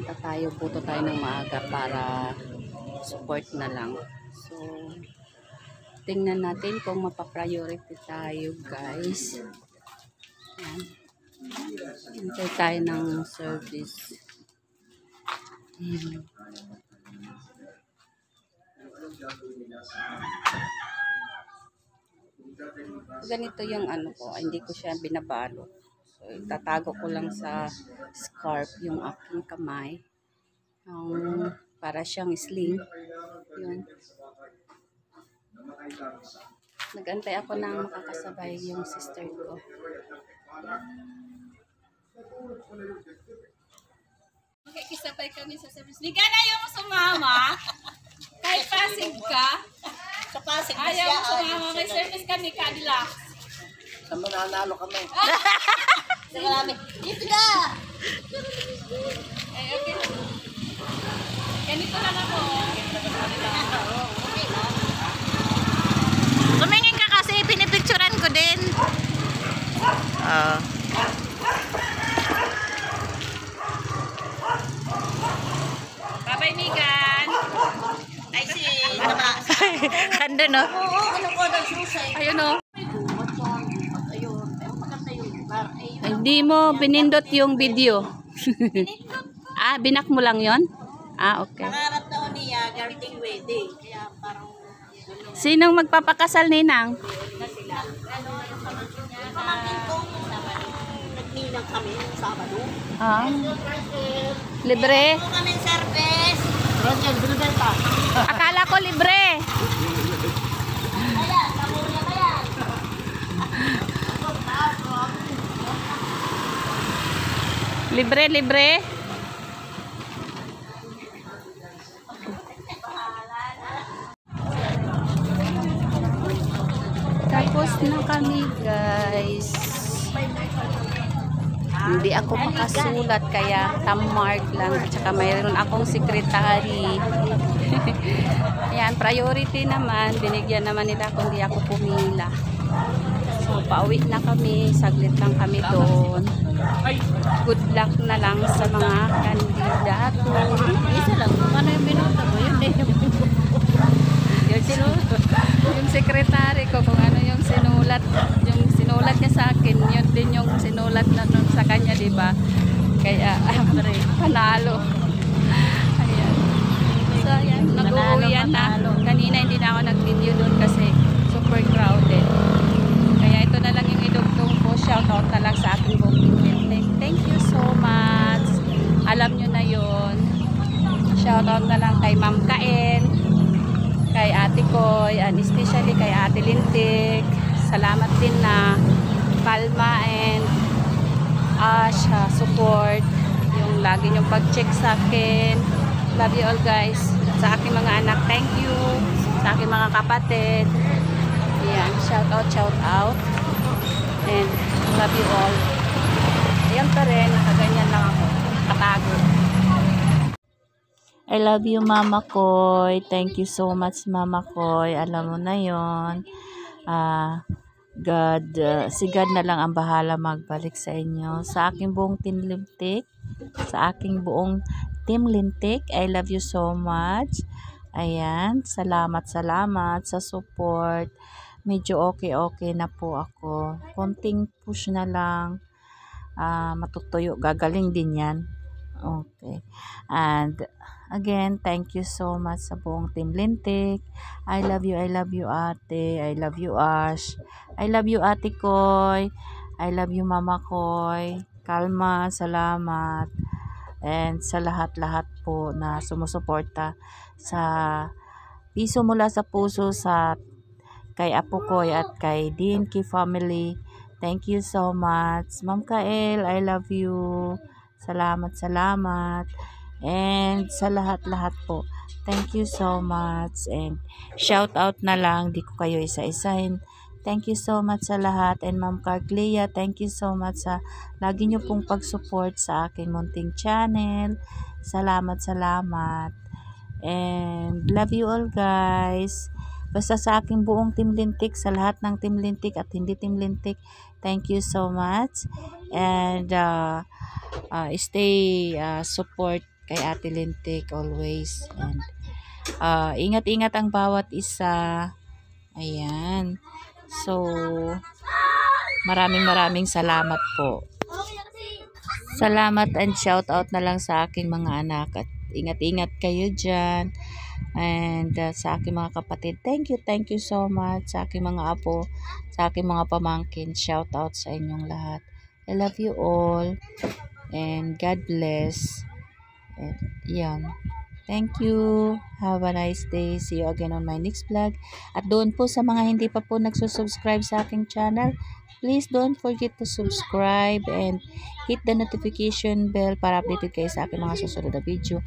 punta tayo, puto tayo ng maaga para support na lang. So, tingnan natin kung mapapriority tayo, guys. Yan. Hintay tayo ng service. Ganito yung ano ko, hindi ko siya binabalo. So, itatago ko lang sa scarf yung aking kamay. Para siyang sling. Yun. Nag-antay ako na makakasabay yung sister ko. Makikisabay kami sa service. Hindi ka na yung sumama. Kahit Pasig ka. Sa Pasig na Ayaw siya. mo sumama. May service kami, Cadillac. Sa mananalo kami. Sa marami. Dito ka! Eh, okay. Ganito lang ako. Tumingin ka kasi, pinipicturan ko din. Bye-bye, Megan. Ay, si Tamas. Ando no? Oo, ano ko daw susay. Ayun o. Ayun. Ay, maganda yung lugar. Ayun. Hindi mo pinindot yung video. Binak mo lang yon? Okay. Nangarap daw niya, gardening wedding. Kaya parang Sinong magpapakasal, Ninang? na sila. Ano, yung pamangkin kong nagninang kami ng Sabado. Libre? Kung kami service. Roger, binibenta. Akala ko libre. Ayan, kamuna ka yan. Libre, libre. Tapos na kami, guys. Hindi ako makasulat kaya tammark lang at saka mayroon akong secretary. Ayan, priority naman, binigyan naman nila kung di ako pumila. So, pauwi na kami, saglit lang kami doon. Good luck na lang sa mga kandidato. Isa lang, kung ano yung minuto mo, yun eh. Yung secretary ko, kung ano yung sinulat niya sa akin, yun din yung sinulat na nun sa kanya, di ba? Kaya, panalo. Ayan. So, ayan, nag-uuwian na. Kanina hindi na ako nag-video doon kasi super crowded. Kaya ito na lang yung idugtong ko. Shoutout na lang sa aking booking. Thank you so much. Alam nyo na yun. Shoutout na lang kay Ma'am Kael, kay Ate Koy, and especially kay Ate Lintik. Salamat din na Palma and Ash support. Yung lagi yung pag-check sa akin. Love you all, guys. Sa aking mga anak, thank you. Sa aking mga kapatid. Ayan, shout out. And love you all. Ayan pa rin, nakaganyan lang ako. Katago. I love you, Mama Koy. Thank you so much, Mama Koy. Alam mo na yon. Si God na lang ang bahala magbalik sa inyo. Sa aking buong Team Lintik, I love you so much. Ayan, salamat sa support. Medyo okay na po ako. Konting push na lang. Matutuyo, gagaling din yan. Okay. And again, thank you so much sa buong Team Lintik. I love you, ate. I love you, Ash. I love you, Ate Koy. I love you, Mama Koy. Kalma, salamat. And sa lahat-lahat po na sumusuporta sa piso mula sa puso kay Apo Koy at kay Dinky family. Thank you so much. Ma'am Kael, I love you. Salamat. And sa lahat-lahat po, thank you so much. And shout out na lang, di ko kayo isa-isahin. Thank you so much sa lahat. And Ma'am Carclea, thank you so much sa lagi nyo pong pag-support sa aking munting channel. Salamat. And love you all, guys. Basta sa aking buong Team Lintik, sa lahat ng Team Lintik at hindi Team Lintik, thank you so much. And stay support kay Ate Lintik always. And ingat-ingat ang bawat isa. Ayan. So, maraming salamat po. Salamat and shout out na lang sa aking mga anak. At ingat-ingat kayo dyan. And sa aking mga kapatid, thank you so much. Sa aking mga apo, sa aking mga pamangkin, shout out sa inyong lahat. I love you all. And God bless. And yan. Thank you. Have a nice day. See you again on my next vlog. At doon po sa mga hindi pa po nagsusubscribe sa aking channel, please don't forget to subscribe and hit the notification bell para updated kayo sa aking mga susunod na video.